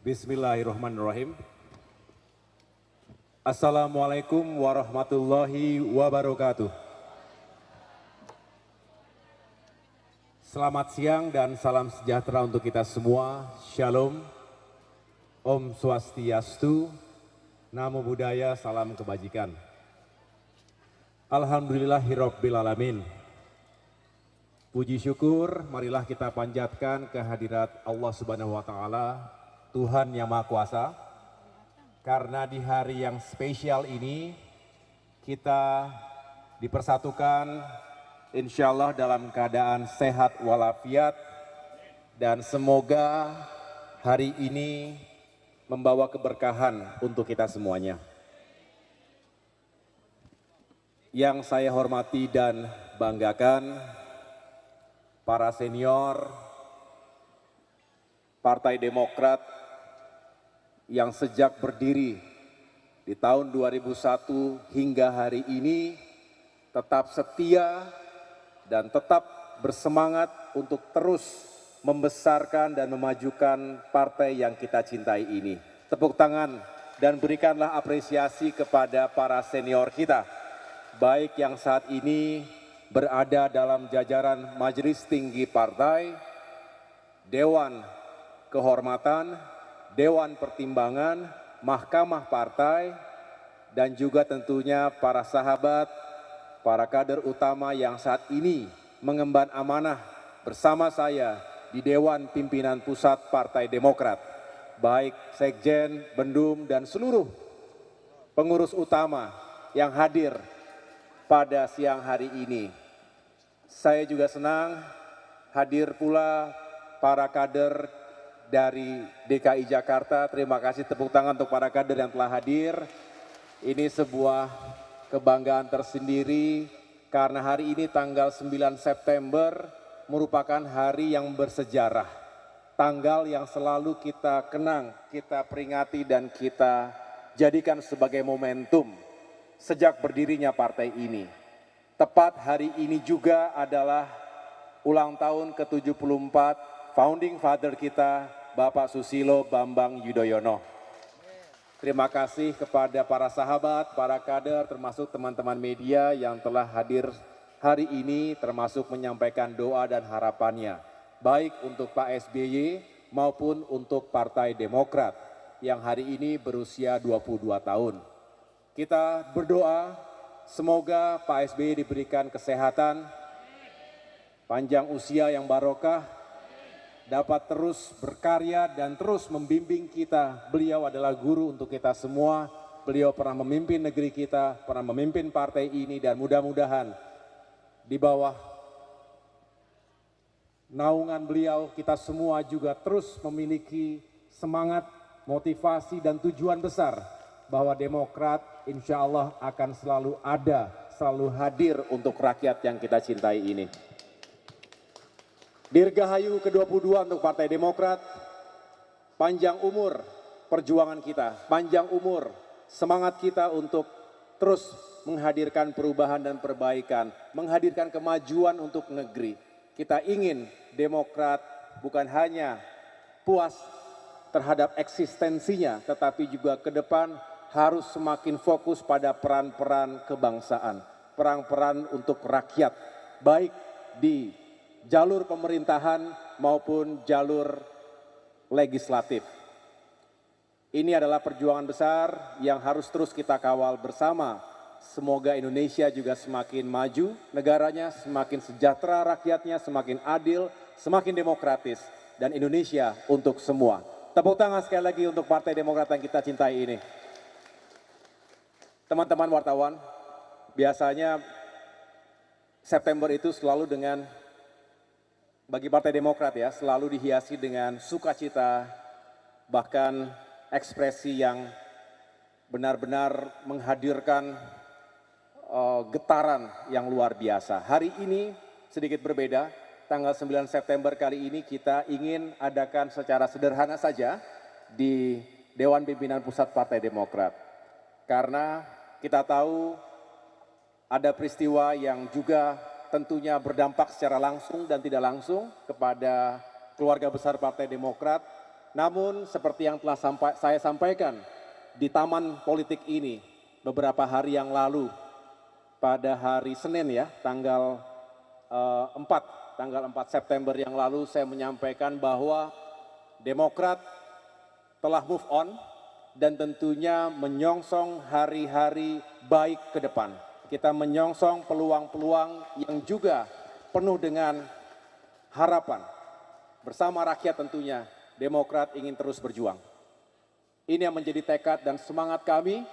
Bismillahirrahmanirrahim. Assalamualaikum warahmatullahi wabarakatuh. Selamat siang dan salam sejahtera untuk kita semua. Shalom, Om Swastiastu, Namo Buddhaya, salam kebajikan. Alhamdulillahirabbil alamin. Puji syukur marilah kita panjatkan kehadirat Allah Subhanahu wa taala, Tuhan yang Maha Kuasa. Karena di hari yang spesial ini kita dipersatukan insya Allah dalam keadaan sehat walafiat, dan semoga hari ini membawa keberkahan untuk kita semuanya. Yang saya hormati dan banggakan para senior Partai Demokrat yang sejak berdiri di tahun 2001 hingga hari ini tetap setia dan tetap bersemangat untuk terus membesarkan dan memajukan partai yang kita cintai ini. Tepuk tangan dan berikanlah apresiasi kepada para senior kita, baik yang saat ini berada dalam jajaran Majelis Tinggi Partai, Dewan Kehormatan, Dewan Pertimbangan, Mahkamah Partai, dan juga tentunya para sahabat, para kader utama yang saat ini mengemban amanah bersama saya di Dewan Pimpinan Pusat Partai Demokrat, baik Sekjen, Bendum, dan seluruh pengurus utama yang hadir pada siang hari ini. Saya juga senang hadir pula para kader dari DKI Jakarta. Terima kasih, tepuk tangan untuk para kader yang telah hadir. Ini sebuah kebanggaan tersendiri karena hari ini tanggal 9 September merupakan hari yang bersejarah. Tanggal yang selalu kita kenang, kita peringati dan kita jadikan sebagai momentum sejak berdirinya partai ini. Tepat hari ini juga adalah ulang tahun ke-74 founding father kita, Bapak Susilo Bambang Yudhoyono. Terima kasih kepada para sahabat, para kader, termasuk teman-teman media yang telah hadir hari ini, termasuk menyampaikan doa dan harapannya, baik untuk Pak SBY maupun untuk Partai Demokrat yang hari ini berusia 22 tahun. Kita berdoa semoga Pak SBY diberikan kesehatan, panjang usia yang barokah, dapat terus berkarya dan terus membimbing kita. Beliau adalah guru untuk kita semua. Beliau pernah memimpin negeri kita, pernah memimpin partai ini, dan mudah-mudahan di bawah naungan beliau kita semua juga terus memiliki semangat, motivasi, dan tujuan besar bahwa Demokrat insya Allah akan selalu ada, selalu hadir untuk rakyat yang kita cintai ini. Dirgahayu ke-22 untuk Partai Demokrat, panjang umur perjuangan kita, panjang umur semangat kita untuk terus menghadirkan perubahan dan perbaikan, menghadirkan kemajuan untuk negeri. Kita ingin Demokrat bukan hanya puas terhadap eksistensinya, tetapi juga ke depan harus semakin fokus pada peran-peran kebangsaan, peran-peran untuk rakyat, baik di jalur pemerintahan maupun jalur legislatif. Ini adalah perjuangan besar yang harus terus kita kawal bersama. Semoga Indonesia juga semakin maju, negaranya semakin sejahtera, rakyatnya semakin adil, semakin demokratis, dan Indonesia untuk semua. Tepuk tangan sekali lagi untuk Partai Demokrat yang kita cintai ini. Teman-teman wartawan, biasanya September itu selalu dengan, bagi Partai Demokrat ya, selalu dihiasi dengan sukacita, bahkan ekspresi yang benar-benar menghadirkan getaran yang luar biasa. Hari ini sedikit berbeda, tanggal 9 September kali ini kita ingin adakan secara sederhana saja di Dewan Pimpinan Pusat Partai Demokrat. Karena kita tahu ada peristiwa yang juga tentunya berdampak secara langsung dan tidak langsung kepada keluarga besar Partai Demokrat, Namun seperti yang telah saya sampaikan di taman politik ini beberapa hari yang lalu, pada hari Senin ya, tanggal 4 September yang lalu, saya menyampaikan bahwa Demokrat telah move on dan tentunya menyongsong hari-hari baik ke depan. Kita menyongsong peluang-peluang yang juga penuh dengan harapan. Bersama rakyat tentunya, Demokrat ingin terus berjuang. Ini yang menjadi tekad dan semangat kami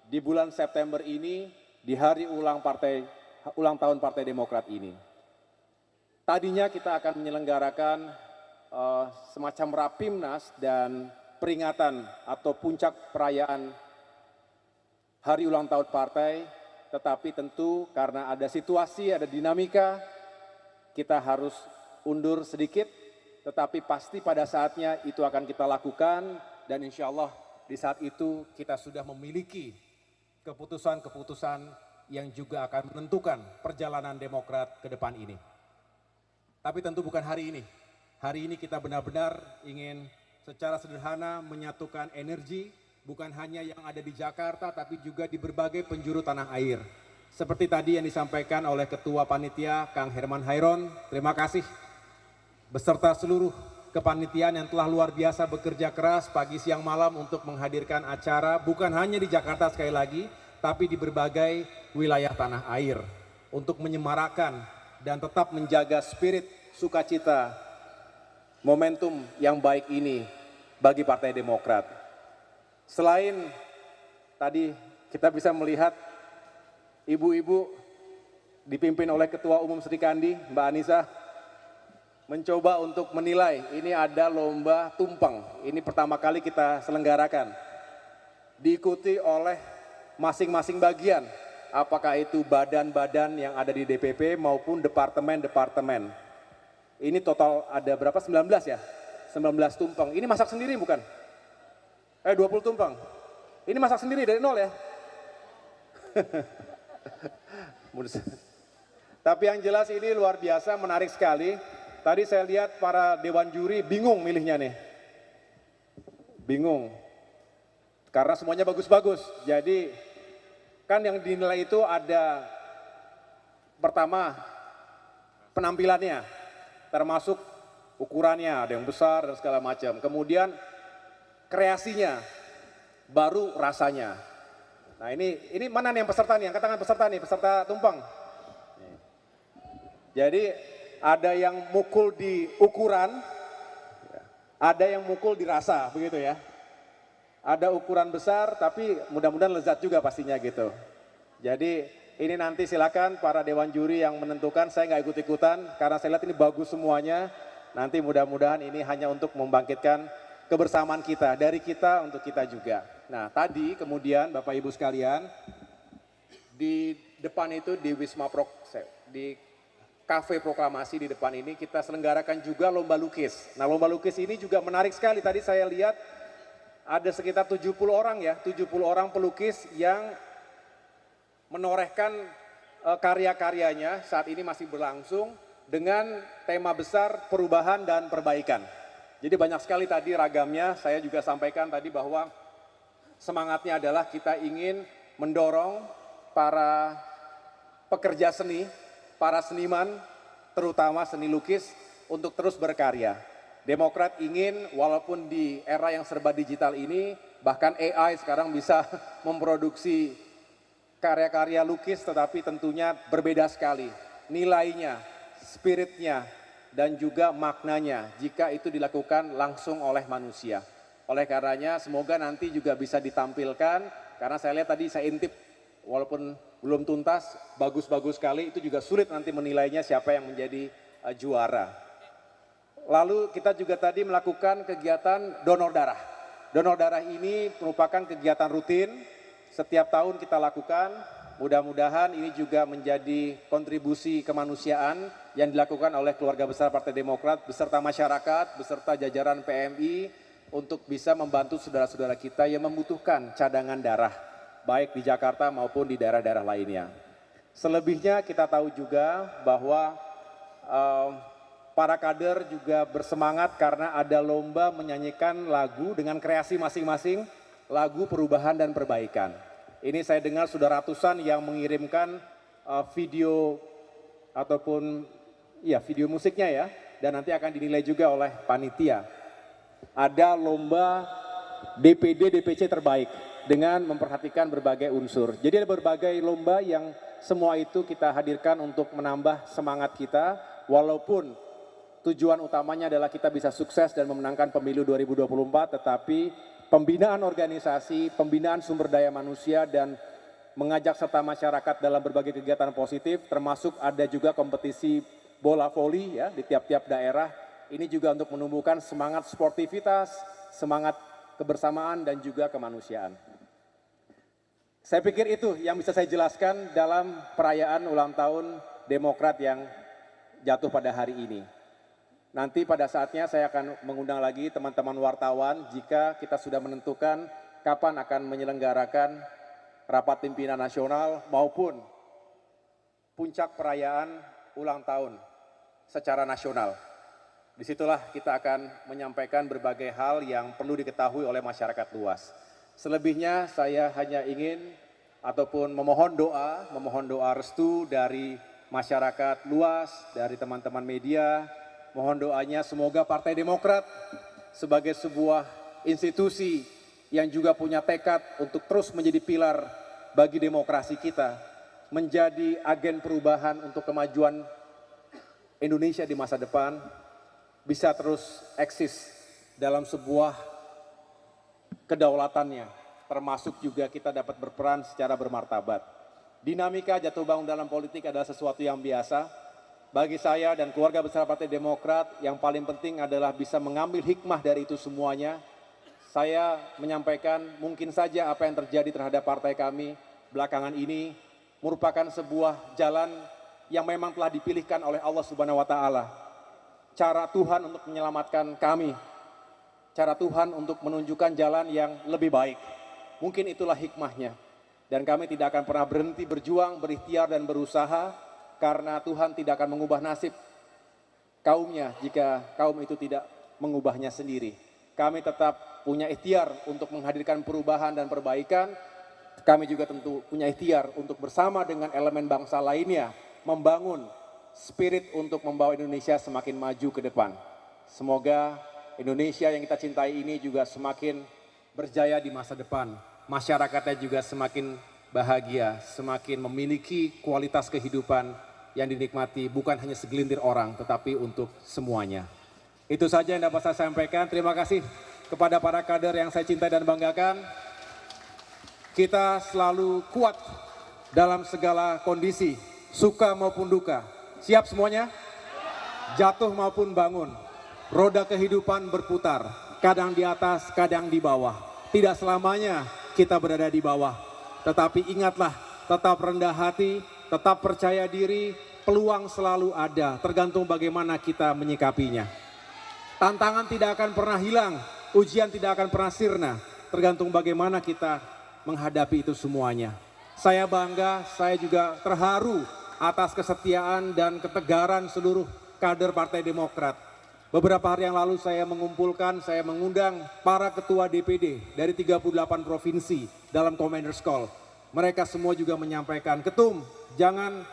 di bulan September ini, di hari ulang tahun Partai Demokrat ini. Tadinya kita akan menyelenggarakan semacam rapimnas dan peringatan atau puncak perayaan hari ulang tahun partai, tetapi tentu karena ada situasi, ada dinamika, kita harus undur sedikit, tetapi pasti pada saatnya itu akan kita lakukan dan insya Allah di saat itu kita sudah memiliki keputusan-keputusan yang juga akan menentukan perjalanan Demokrat ke depan ini. Tapi tentu bukan hari ini. Hari ini kita benar-benar ingin secara sederhana menyatukan energi, bukan hanya yang ada di Jakarta, tapi juga di berbagai penjuru tanah air. Seperti tadi yang disampaikan oleh Ketua Panitia, Kang Herman Hairon, terima kasih. Beserta seluruh kepanitiaan yang telah luar biasa bekerja keras pagi siang malam untuk menghadirkan acara, bukan hanya di Jakarta sekali lagi, tapi di berbagai wilayah tanah air. Untuk menyemarakkan dan tetap menjaga spirit sukacita momentum yang baik ini bagi Partai Demokrat. Selain tadi kita bisa melihat ibu-ibu dipimpin oleh Ketua Umum Sri Kandi, Mbak Anissa, mencoba untuk menilai. Ini ada lomba tumpeng. Ini pertama kali kita selenggarakan. Diikuti oleh masing-masing bagian. Apakah itu badan-badan yang ada di DPP maupun departemen-departemen. Ini total ada berapa? 19 ya? 19 tumpeng. Ini masak sendiri bukan? 20 tumpeng. Ini masak sendiri dari nol ya? Tapi yang jelas ini luar biasa, menarik sekali. Tadi saya lihat para dewan juri bingung milihnya nih. Bingung. Karena semuanya bagus-bagus. Jadi kan yang dinilai itu ada pertama penampilannya, termasuk ukurannya, ada yang besar dan segala macam. Kemudian kreasinya, baru rasanya. Nah ini mana nih yang peserta nih, angkat tangan peserta nih, peserta tumpeng. Jadi ada yang mukul di ukuran, ada yang mukul di rasa, begitu ya. Ada ukuran besar, tapi mudah-mudahan lezat juga pastinya gitu. Jadi ini nanti silakan para dewan juri yang menentukan, saya nggak ikut-ikutan, karena saya lihat ini bagus semuanya. Nanti mudah-mudahan ini hanya untuk membangkitkan kebersamaan kita, dari kita untuk kita juga. Nah tadi kemudian Bapak Ibu sekalian, di depan itu di Wisma di Kafe Proklamasi di depan ini kita selenggarakan juga lomba lukis. Nah lomba lukis ini juga menarik sekali, tadi saya lihat ada sekitar 70 orang ya, 70 orang pelukis yang menorehkan karya-karyanya saat ini masih berlangsung dengan tema besar perubahan dan perbaikan. Jadi banyak sekali tadi ragamnya, saya juga sampaikan tadi bahwa semangatnya adalah kita ingin mendorong para pekerja seni, para seniman, terutama seni lukis untuk terus berkarya. Demokrat ingin walaupun di era yang serba digital ini, bahkan AI sekarang bisa memproduksi karya-karya lukis, tetapi tentunya berbeda sekali nilainya, spiritnya, dan juga maknanya jika itu dilakukan langsung oleh manusia. Oleh karenanya semoga nanti juga bisa ditampilkan, karena saya lihat tadi saya intip walaupun belum tuntas, bagus-bagus sekali, itu juga sulit nanti menilainya siapa yang menjadi juara. Lalu kita juga tadi melakukan kegiatan donor darah. Donor darah ini merupakan kegiatan rutin, setiap tahun kita lakukan. Mudah-mudahan ini juga menjadi kontribusi kemanusiaan yang dilakukan oleh keluarga besar Partai Demokrat beserta masyarakat, beserta jajaran PMI untuk bisa membantu saudara-saudara kita yang membutuhkan cadangan darah, baik di Jakarta maupun di daerah-daerah lainnya. Selebihnya kita tahu juga bahwa para kader juga bersemangat karena ada lomba menyanyikan lagu dengan kreasi masing-masing, lagu perubahan dan perbaikan. Ini saya dengar sudah ratusan yang mengirimkan video ataupun ya video musiknya ya, dan nanti akan dinilai juga oleh panitia. Ada lomba DPD DPC terbaik dengan memperhatikan berbagai unsur. Jadi ada berbagai lomba yang semua itu kita hadirkan untuk menambah semangat kita, walaupun tujuan utamanya adalah kita bisa sukses dan memenangkan pemilu 2024, tetapi pembinaan organisasi, pembinaan sumber daya manusia, dan mengajak serta masyarakat dalam berbagai kegiatan positif, termasuk ada juga kompetisi bola voli ya di tiap-tiap daerah. Ini juga untuk menumbuhkan semangat sportivitas, semangat kebersamaan, dan juga kemanusiaan. Saya pikir itu yang bisa saya jelaskan dalam perayaan ulang tahun Demokrat yang jatuh pada hari ini. Nanti pada saatnya saya akan mengundang lagi teman-teman wartawan jika kita sudah menentukan kapan akan menyelenggarakan rapat pimpinan nasional maupun puncak perayaan ulang tahun secara nasional. Disitulah kita akan menyampaikan berbagai hal yang perlu diketahui oleh masyarakat luas. Selebihnya saya hanya ingin ataupun memohon doa restu dari masyarakat luas, dari teman-teman media. Mohon doanya semoga Partai Demokrat sebagai sebuah institusi yang juga punya tekad untuk terus menjadi pilar bagi demokrasi kita, menjadi agen perubahan untuk kemajuan Indonesia di masa depan, bisa terus eksis dalam sebuah kedaulatannya, termasuk juga kita dapat berperan secara bermartabat. Dinamika jatuh bangun dalam politik adalah sesuatu yang biasa. Bagi saya dan keluarga besar Partai Demokrat, yang paling penting adalah bisa mengambil hikmah dari itu semuanya. Saya menyampaikan mungkin saja apa yang terjadi terhadap partai kami belakangan ini merupakan sebuah jalan yang memang telah dipilihkan oleh Allah Subhanahu wa Ta'ala. Cara Tuhan untuk menyelamatkan kami, cara Tuhan untuk menunjukkan jalan yang lebih baik. Mungkin itulah hikmahnya. Dan kami tidak akan pernah berhenti berjuang, berikhtiar dan berusaha, karena Tuhan tidak akan mengubah nasib kaumnya jika kaum itu tidak mengubahnya sendiri. Kami tetap punya ikhtiar untuk menghadirkan perubahan dan perbaikan. Kami juga tentu punya ikhtiar untuk bersama dengan elemen bangsa lainnya membangun spirit untuk membawa Indonesia semakin maju ke depan. Semoga Indonesia yang kita cintai ini juga semakin berjaya di masa depan. Masyarakatnya juga semakin bahagia, semakin memiliki kualitas kehidupan yang dinikmati bukan hanya segelintir orang, tetapi untuk semuanya. Itu saja yang dapat saya sampaikan. Terima kasih kepada para kader yang saya cintai dan banggakan. Kita selalu kuat dalam segala kondisi, suka maupun duka. Siap semuanya? Jatuh maupun bangun. Roda kehidupan berputar, kadang di atas, kadang di bawah. Tidak selamanya kita berada di bawah. Tetapi ingatlah, tetap rendah hati, tetap percaya diri, peluang selalu ada, tergantung bagaimana kita menyikapinya. Tantangan tidak akan pernah hilang, ujian tidak akan pernah sirna, tergantung bagaimana kita menghadapi itu semuanya. Saya bangga, saya juga terharu atas kesetiaan dan ketegaran seluruh kader Partai Demokrat. Beberapa hari yang lalu saya mengundang para ketua DPD dari 38 provinsi dalam Commander's Call. Mereka semua juga menyampaikan, Ketum, jangan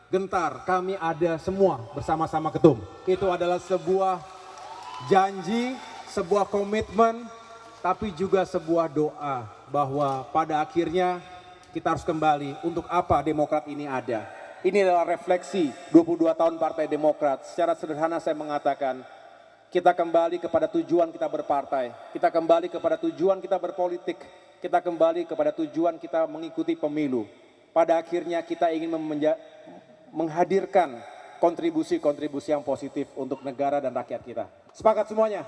gentar, kami ada semua bersama-sama Ketum. Itu adalah sebuah janji, sebuah komitmen, tapi juga sebuah doa bahwa pada akhirnya kita harus kembali untuk apa Demokrat ini ada. Ini adalah refleksi 22 tahun Partai Demokrat. Secara sederhana saya mengatakan, kita kembali kepada tujuan kita berpartai, kita kembali kepada tujuan kita berpolitik, kita kembali kepada tujuan kita mengikuti pemilu. Pada akhirnya kita ingin menghadirkan kontribusi-kontribusi yang positif untuk negara dan rakyat kita. Sepakat semuanya?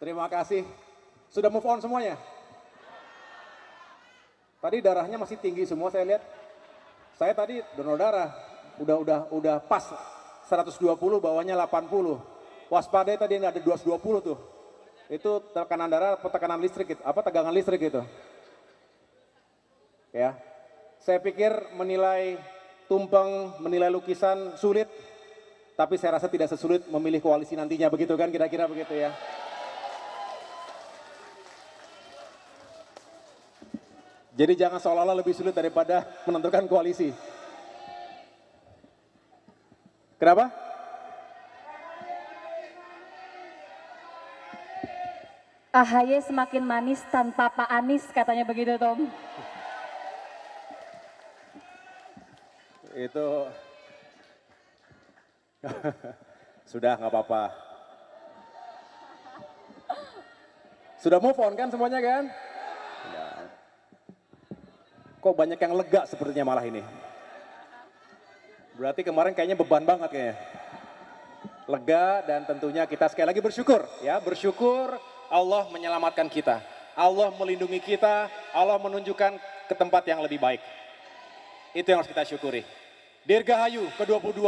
Terima kasih. Sudah move on semuanya? Tadi darahnya masih tinggi semua saya lihat. Saya tadi donor darah, udah pas 120, bawahnya 80. Waspadai tadi nggak ada 220 tuh. Itu tekanan darah atau tekanan listrik gitu, tegangan listrik gitu. Ya. Saya pikir menilai tumpeng, menilai lukisan sulit, tapi saya rasa tidak sesulit memilih koalisi nantinya, begitu kan, kira-kira begitu ya. Jadi jangan seolah-olah lebih sulit daripada menentukan koalisi. Kenapa? AHY semakin manis tanpa Pak Anies, katanya begitu, Tom. Itu sudah nggak apa-apa. Sudah move on kan semuanya kan? Ya. Kok banyak yang lega sepertinya malah ini. Berarti kemarin kayaknya beban banget kayaknya. Lega dan tentunya kita sekali lagi bersyukur ya, bersyukur Allah menyelamatkan kita. Allah melindungi kita, Allah menunjukkan ke tempat yang lebih baik. Itu yang harus kita syukuri. Dirgahayu ke-22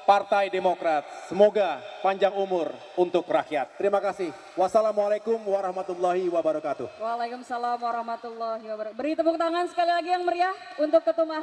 Partai Demokrat. Semoga panjang umur untuk rakyat. Terima kasih. Wassalamualaikum warahmatullahi wabarakatuh. Waalaikumsalam warahmatullahi wabarakatuh. Beri tepuk tangan sekali lagi yang meriah untuk Ketum AHY.